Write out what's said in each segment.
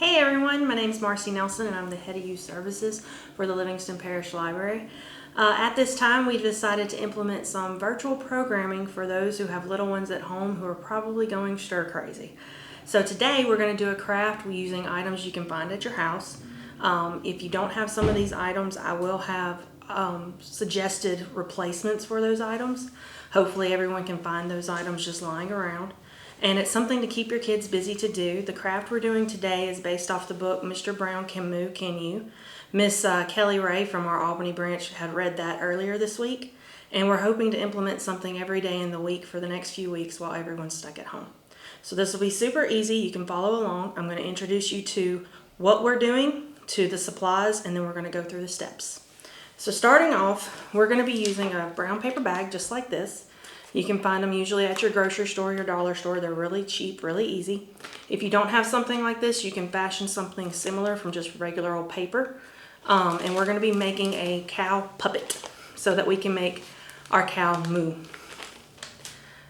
Hey everyone, my name is Marcie Nelson and I'm the Head of Youth Services for the Livingston Parish Library. At this time, we've decided to implement some virtual programming for those who have little ones at home who are probably going stir crazy. So today we're going to do a craft using items you can find at your house. If you don't have some of these items, I will have suggested replacements for those items. Hopefully everyone can find those items just lying around. And it's something to keep your kids busy to do. The craft we're doing today is based off the book Mr. Brown, Can Moo, Can You? Miss Kelly Ray from our Albany branch had read that earlier this week. And we're hoping to implement something every day in the week for the next few weeks while everyone's stuck at home. So this will be super easy. You can follow along. I'm going to introduce you to what we're doing, to the supplies, and then we're going to go through the steps. So starting off, we're going to be using a brown paper bag just like this. You can find them usually at your grocery store, your dollar store. They're really cheap, really easy. If you don't have something like this, you can fashion something similar from just regular old paper. And we're going to be making a cow puppet so that we can make our cow moo.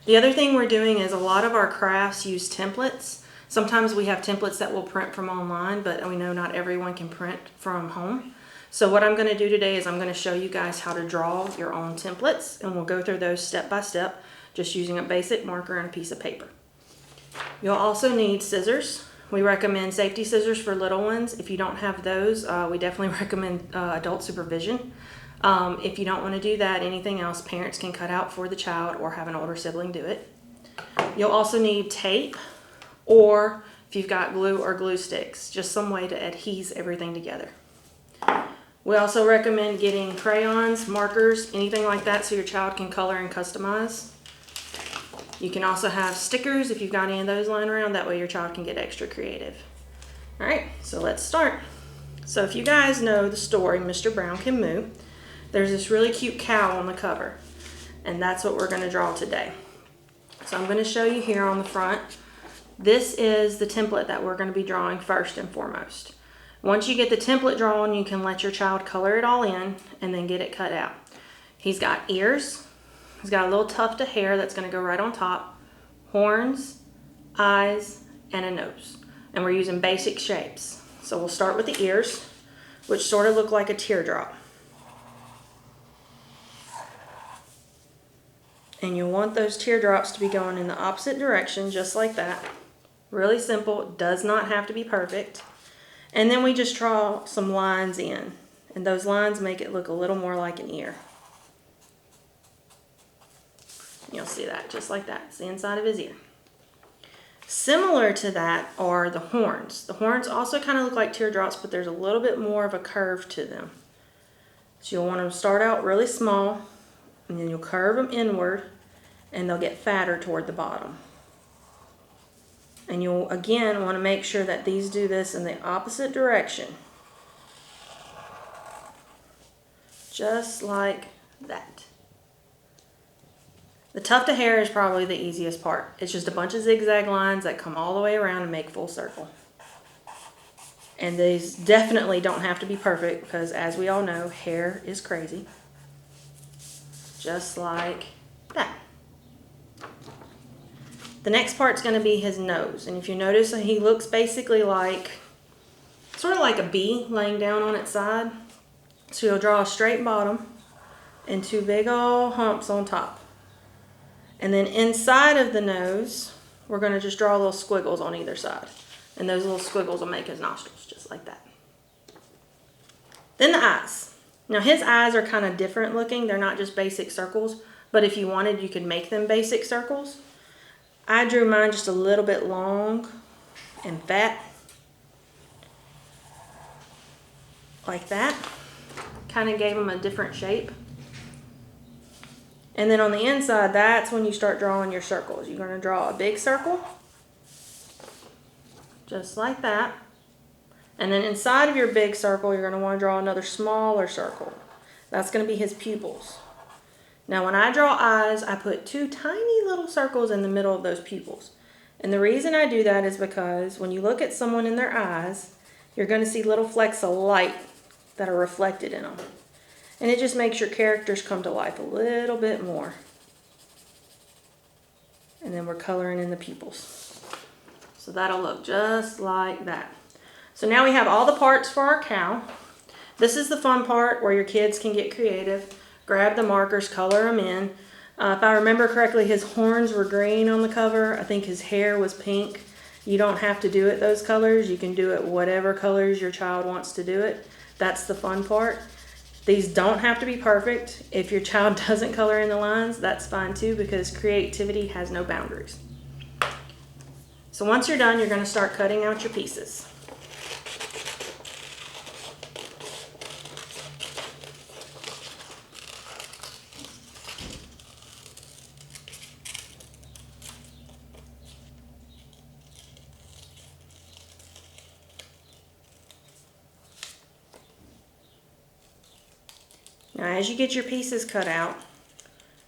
The other thing we're doing is a lot of our crafts use templates. Sometimes we have templates that we'll print from online, but we know not everyone can print from home. So what I'm going to do today is I'm going to show you guys how to draw your own templates, and we'll go through those step by step, just using a basic marker and a piece of paper. You'll also need scissors. We recommend safety scissors for little ones. If you don't have those, we definitely recommend adult supervision. If you don't want to do that, anything else, parents can cut out for the child or have an older sibling do it. You'll also need tape, or if you've got glue or glue sticks, just some way to adhese everything together. We also recommend getting crayons, markers, anything like that so your child can color and customize. You can also have stickers if you've got any of those lying around. That way your child can get extra creative. All right, so let's start. So if you guys know the story, Mr. Brown Can Moo, there's this really cute cow on the cover, and that's what we're going to draw today. So I'm going to show you here on the front. This is the template that we're going to be drawing first and foremost. Once you get the template drawn, you can let your child color it all in and then get it cut out. He's got ears. He's got a little tuft of hair that's going to go right on top, horns, eyes, and a nose. And we're using basic shapes. So we'll start with the ears, which sort of look like a teardrop. And you'll want those teardrops to be going in the opposite direction, just like that. Really simple, does not have to be perfect. And then we just draw some lines in, and those lines make it look a little more like an ear. You'll see that, just like that. It's the inside of his ear. Similar to that are the horns. The horns also kind of look like teardrops, but there's a little bit more of a curve to them. So you'll want to start out really small, and then you'll curve them inward, and they'll get fatter toward the bottom. And you'll, again, want to make sure that these do this in the opposite direction. Just like that. The tuft of hair is probably the easiest part. It's just a bunch of zigzag lines that come all the way around and make full circle. And these definitely don't have to be perfect because, as we all know, hair is crazy. Just like that. The next part's going to be his nose. And if you notice, he looks basically like, sort of like a bee laying down on its side. So you'll draw a straight bottom and two big old humps on top. And then inside of the nose, we're going to just draw little squiggles on either side. And those little squiggles will make his nostrils, just like that. Then the eyes. Now his eyes are kind of different looking. They're not just basic circles, but if you wanted, you could make them basic circles. I drew mine just a little bit long and fat, like that. Kind of gave them a different shape. And then on the inside, that's when you start drawing your circles. You're going to draw a big circle, just like that. And then inside of your big circle, you're going to want to draw another smaller circle. That's going to be his pupils. Now when I draw eyes, I put two tiny little circles in the middle of those pupils. And the reason I do that is because when you look at someone in their eyes, you're going to see little flecks of light that are reflected in them. And it just makes your characters come to life a little bit more. And then we're coloring in the pupils. So that'll look just like that. So now we have all the parts for our cow. This is the fun part where your kids can get creative. Grab the markers, color them in. If I remember correctly, his horns were green on the cover. I think his hair was pink. You don't have to do it those colors. You can do it whatever colors your child wants to do it. That's the fun part. These don't have to be perfect. If your child doesn't color in the lines, that's fine too, because creativity has no boundaries. So once you're done, you're going to start cutting out your pieces. Now, as you get your pieces cut out,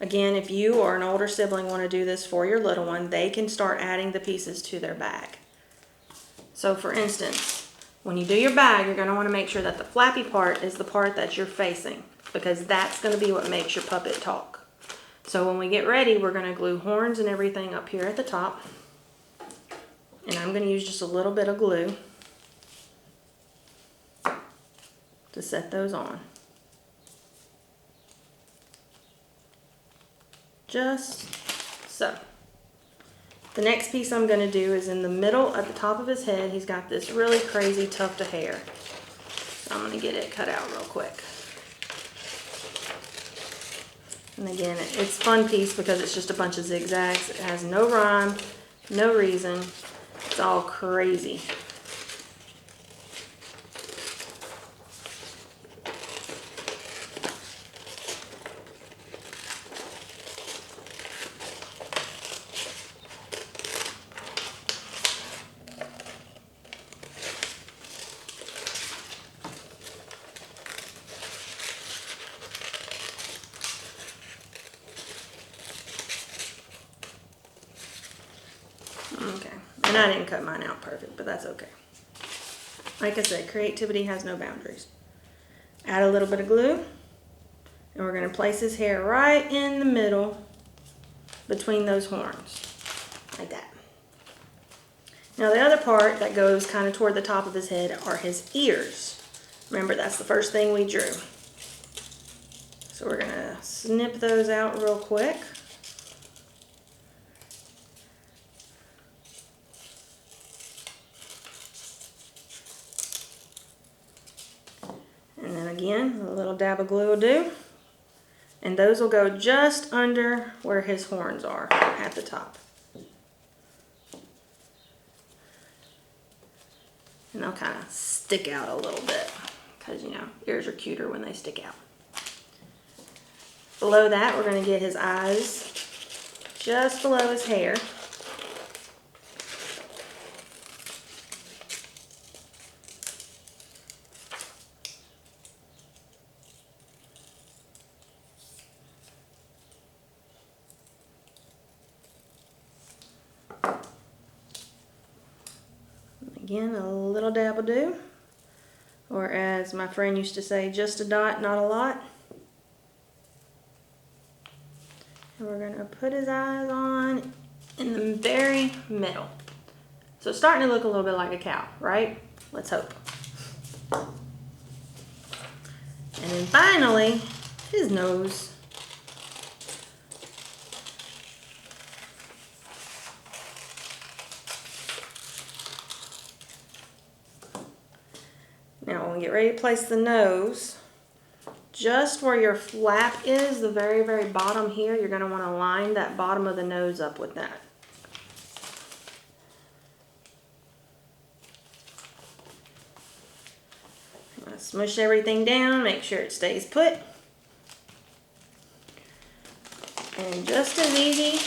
again, if you or an older sibling want to do this for your little one, they can start adding the pieces to their bag. So for instance, when you do your bag, you're going to want to make sure that the flappy part is the part that you're facing, because that's going to be what makes your puppet talk. So when we get ready, we're going to glue horns and everything up here at the top. And I'm going to use just a little bit of glue to set those on. Just so. The next piece I'm going to do is in the middle at the top of his head. He's got this really crazy tuft of hair. So I'm going to get it cut out real quick. And again, it's a fun piece because it's just a bunch of zigzags. It has no rhyme, no reason. It's all crazy. Okay, and I didn't cut mine out perfect, but that's okay. Like I said, creativity has no boundaries. Add a little bit of glue, and we're going to place his hair right in the middle between those horns, like that. Now the other part that goes kind of toward the top of his head are his ears. Remember, that's the first thing we drew. So we're going to snip those out real quick. And then again, a little dab of glue will do. And those will go just under where his horns are at the top. And they'll kind of stick out a little bit because, you know, ears are cuter when they stick out. Below that, we're going to get his eyes just below his hair. Again, a little dab will do, or as my friend used to say, just a dot, not a lot. And we're going to put his eyes on in the very middle. So it's starting to look a little bit like a cow, right? Let's hope. And then finally, his nose. Now when we get ready to place the nose, just where your flap is, the very, very bottom here, you're going to want to line that bottom of the nose up with that. I'm going to smush everything down, make sure it stays put. And just as easy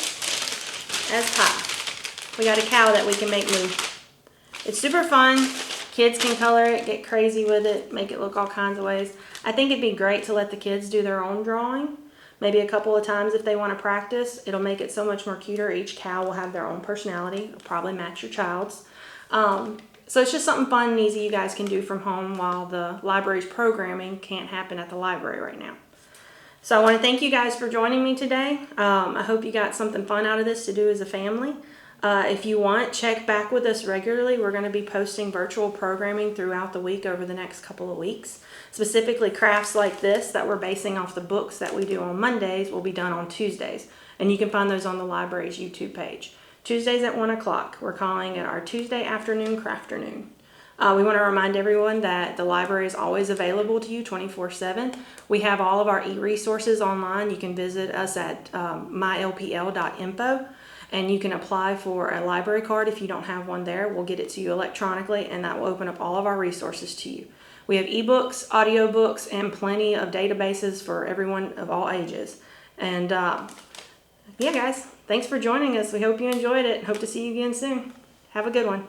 as pie, we got a cow that we can make move. It's super fun. Kids can color it, get crazy with it, make it look all kinds of ways. I think it'd be great to let the kids do their own drawing. Maybe a couple of times if they want to practice. It'll make it so much more cuter. Each cow will have their own personality. It'll probably match your child's. So it's just something fun and easy you guys can do from home while the library's programming can't happen at the library right now. So I want to thank you guys for joining me today. I hope you got something fun out of this to do as a family. If you want, check back with us regularly. We're going to be posting virtual programming throughout the week over the next couple of weeks. Specifically, crafts like this that we're basing off the books that we do on Mondays will be done on Tuesdays. And you can find those on the library's YouTube page. Tuesdays at 1 o'clock. We're calling it our Tuesday afternoon crafternoon. We want to remind everyone that the library is always available to you 24/7. We have all of our e-resources online. You can visit us at mylpl.info, and you can apply for a library card if you don't have one there. We'll get it to you electronically, and that will open up all of our resources to you. We have ebooks, audiobooks, and plenty of databases for everyone of all ages. And yeah, guys, thanks for joining us. We hope you enjoyed it. Hope to see you again soon. Have a good one.